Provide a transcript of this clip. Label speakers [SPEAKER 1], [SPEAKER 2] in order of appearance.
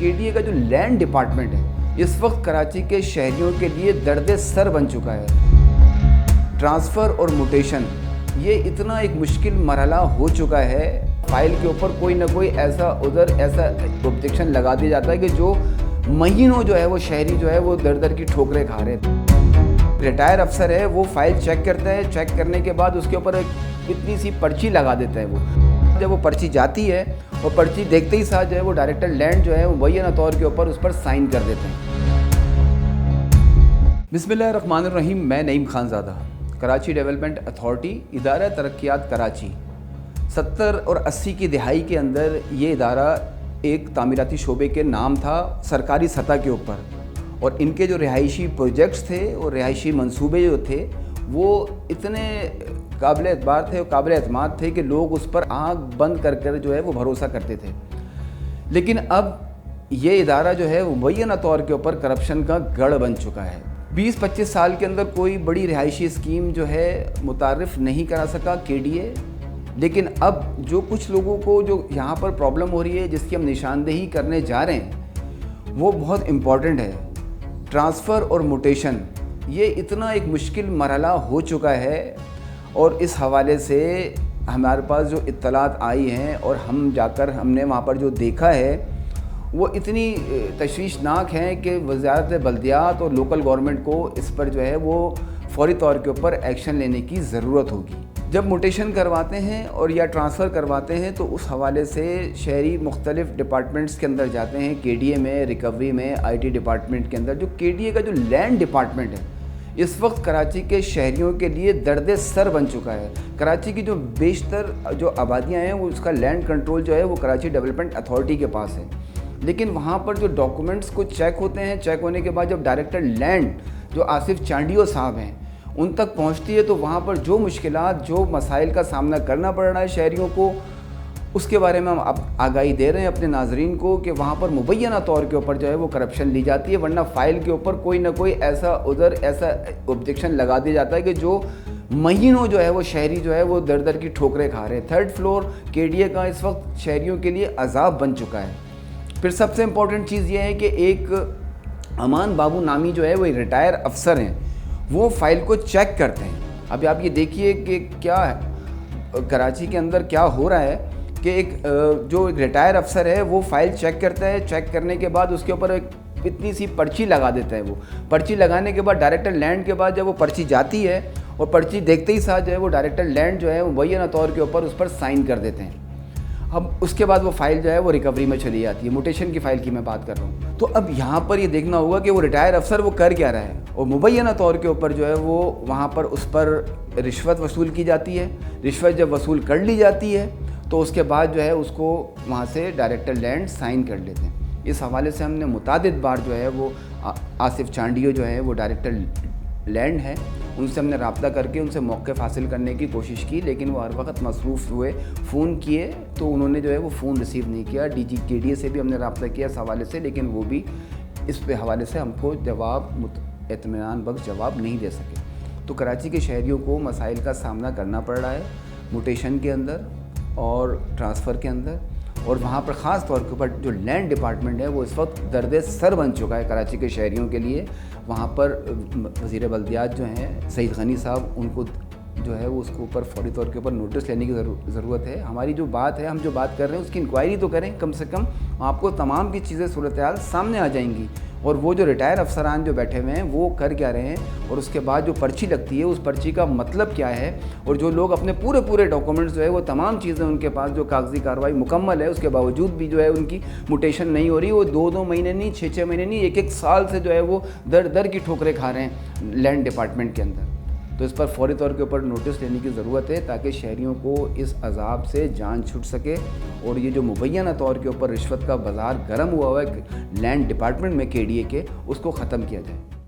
[SPEAKER 1] کے D A کا جو لینڈ ڈپارٹمنٹ ہے اس وقت کراچی کے شہریوں کے لیے درد سر بن چکا ہے۔ ٹرانسفر اور موٹیشن یہ اتنا ایک مشکل مرحلہ ہو چکا ہے، فائل کے اوپر کوئی نہ کوئی ایسا آبجیکشن لگا دیا جاتا ہے کہ جو مہینوں جو ہے وہ شہری جو ہے وہ در کی ٹھوکریں کھا رہے ہیں۔ ریٹائر افسر ہے وہ فائل چیک کرتا ہے، چیک کرنے کے بعد اس کے اوپر ایک اتنی سی پرچی لگا دیتا ہے۔ وہ جب وہ پرچی جاتی ہے اور پرچی دیکھتے ہی ساتھ جو ہے وہ ڈائریکٹر لینڈ جو ہے وہ مبینہ طور کے اوپر اس پر سائن کر دیتے ہیں۔ بسم اللہ الرحمن الرحیم، میں نعیم خان زادہ، کراچی ڈیولپمنٹ اتھارٹی، ادارہ ترقیات کراچی۔ 70 اور 80 کی دہائی کے اندر یہ ادارہ ایک تعمیراتی شعبے کے نام تھا سرکاری سطح کے اوپر، اور ان کے جو رہائشی پروجیکٹس تھے اور رہائشی منصوبے جو تھے وہ اتنے قابل اعتبار تھے اور قابل اعتماد تھے کہ لوگ اس پر آنکھ بند کر جو ہے وہ بھروسہ کرتے تھے۔ لیکن اب یہ ادارہ جو ہے وہ مبینہ طور کے اوپر کرپشن کا گڑھ بن چکا ہے۔ 20-25 سال کے اندر کوئی بڑی رہائشی اسکیم جو ہے متعارف نہیں کرا سکا کے ڈی اے، لیکن اب جو کچھ لوگوں کو جو یہاں پر پرابلم ہو رہی ہے جس کی ہم نشاندہی کرنے جا رہے ہیں وہ بہت امپورٹنٹ ہے۔ ٹرانسفر اور موٹیشن یہ اتنا ایک مشکل مرحلہ ہو چکا ہے، اور اس حوالے سے ہمارے پاس جو اطلاعات آئی ہیں اور ہم نے وہاں پر جو دیکھا ہے وہ اتنی تشویشناک ہیں کہ وزارت بلدیات اور لوکل گورنمنٹ کو اس پر جو ہے وہ فوری طور کے اوپر ایکشن لینے کی ضرورت ہوگی۔ جب موٹیشن کرواتے ہیں اور یا ٹرانسفر کرواتے ہیں تو اس حوالے سے شہری مختلف ڈپارٹمنٹس کے اندر جاتے ہیں، کے ڈی اے میں، ریکوری میں، آئی ٹی ڈپارٹمنٹ کے اندر۔ جو کے ڈی اے کا جو لینڈ ڈپارٹمنٹ ہے اس وقت کراچی کے شہریوں کے لیے درد سر بن چکا ہے۔ کراچی کی جو بیشتر جو آبادیاں ہیں وہ اس کا لینڈ کنٹرول جو ہے وہ کراچی ڈیولپمنٹ اتھارٹی کے پاس ہے، لیکن وہاں پر جو ڈاکومنٹس کو چیک ہوتے ہیں، چیک ہونے کے بعد جب ڈائریکٹر لینڈ جو آصف چانڈیو صاحب ہیں ان تک پہنچتی ہے تو وہاں پر جو مشکلات، جو مسائل کا سامنا کرنا پڑ رہا ہے شہریوں کو، اس کے بارے میں ہم اب آگاہی دے رہے ہیں اپنے ناظرین کو کہ وہاں پر مبینہ طور کے اوپر جو ہے وہ کرپشن لی جاتی ہے، ورنہ فائل کے اوپر کوئی نہ کوئی ایسا آبجیکشن لگا دیا جاتا ہے کہ جو مہینوں جو ہے وہ شہری جو ہے وہ در کی ٹھوکریں کھا رہے ہیں۔ 3rd فلور کے ڈی اے کا اس وقت شہریوں کے لیے عذاب بن چکا ہے۔ پھر سب سے امپورٹنٹ چیز یہ ہے کہ ایک امان بابو نامی جو ہے وہ ریٹائر افسر ہیں، وہ فائل کو چیک کرتے ہیں۔ ابھی آپ یہ دیکھیے کہ کیا کراچی کے اندر کیا ہو رہا ہے کہ ایک جو ریٹائر افسر ہے وہ فائل چیک کرتا ہے، چیک کرنے کے بعد اس کے اوپر ایک اتنی سی پرچی لگا دیتا ہے۔ وہ پرچی لگانے کے بعد ڈائریکٹر لینڈ کے بعد جب وہ پرچی جاتی ہے اور پرچی دیکھتے ہی ساتھ جو ہے وہ ڈائریکٹر لینڈ جو ہے وہ مبینہ طور کے اوپر اس پر سائن کر دیتے ہیں۔ اب اس کے بعد وہ فائل جو ہے وہ ریکوری میں چلی جاتی ہے۔ موٹیشن کی فائل کی میں بات کر رہا ہوں۔ تو اب یہاں پر یہ دیکھنا ہوگا کہ وہ ریٹائر افسر وہ کر کیا رہا ہے، اور مبینہ طور کے اوپر جو ہے وہ وہاں پر اس پر رشوت وصول کی جاتی ہے۔ رشوت جب وصول کر لی جاتی ہے تو اس کے بعد جو ہے اس کو وہاں سے ڈائریکٹر لینڈ سائن کر لیتے ہیں۔ اس حوالے سے ہم نے متعدد بار جو ہے وہ آصف چانڈیو جو ہے وہ ڈائریکٹر لینڈ ہے، ان سے ہم نے رابطہ کر کے ان سے موقف حاصل کرنے کی کوشش کی، لیکن وہ ہر وقت مصروف ہوئے۔ فون کیے تو انہوں نے جو ہے وہ فون ریسیو نہیں کیا۔ ڈی جی کے ڈی اے سے بھی ہم نے رابطہ کیا اس حوالے سے، لیکن وہ بھی اس پہ حوالے سے ہم کو اطمینان بخش جواب نہیں دے سکے۔ تو کراچی کے شہریوں کو مسائل کا سامنا کرنا پڑ رہا ہے موٹیشن کے اندر اور ٹرانسفر کے اندر، اور وہاں پر خاص طور کے اوپر جو لینڈ ڈپارٹمنٹ ہے وہ اس وقت درد سر بن چکا ہے کراچی کے شہریوں کے لیے۔ وہاں پر وزیر بلدیات جو ہیں سعید غنی صاحب، ان کو جو ہے وہ اس کے اوپر فوری طور کے اوپر نوٹس لینے کی ضرورت ہے۔ ہماری جو بات ہے، ہم جو بات کر رہے ہیں اس کی انکوائری تو کریں کم سے کم، آپ کو تمام کی چیزیں صورتحال سامنے آ جائیں گی، اور وہ جو ریٹائر افسران جو بیٹھے ہوئے ہیں وہ کر کیا رہے ہیں، اور اس کے بعد جو پرچی لگتی ہے اس پرچی کا مطلب کیا ہے، اور جو لوگ اپنے پورے ڈاکومنٹس جو ہے وہ تمام چیزیں ان کے پاس جو کاغذی کارروائی مکمل ہے اس کے باوجود بھی جو ہے ان کی موٹیشن نہیں ہو رہی، وہ 2 مہینے نہیں، 6 مہینے نہیں، 1 سال سے جو ہے وہ در کی ٹھوکریں کھا رہے ہیں لینڈ ڈپارٹمنٹ کے اندر۔ تو اس پر فوری طور کے اوپر نوٹس لینے کی ضرورت ہے تاکہ شہریوں کو اس عذاب سے جان چھٹ سکے، اور یہ جو مبینہ طور کے اوپر رشوت کا بازار گرم ہوا ہے لینڈ ڈپارٹمنٹ میں کے ڈی اے کے، اس کو ختم کیا جائے۔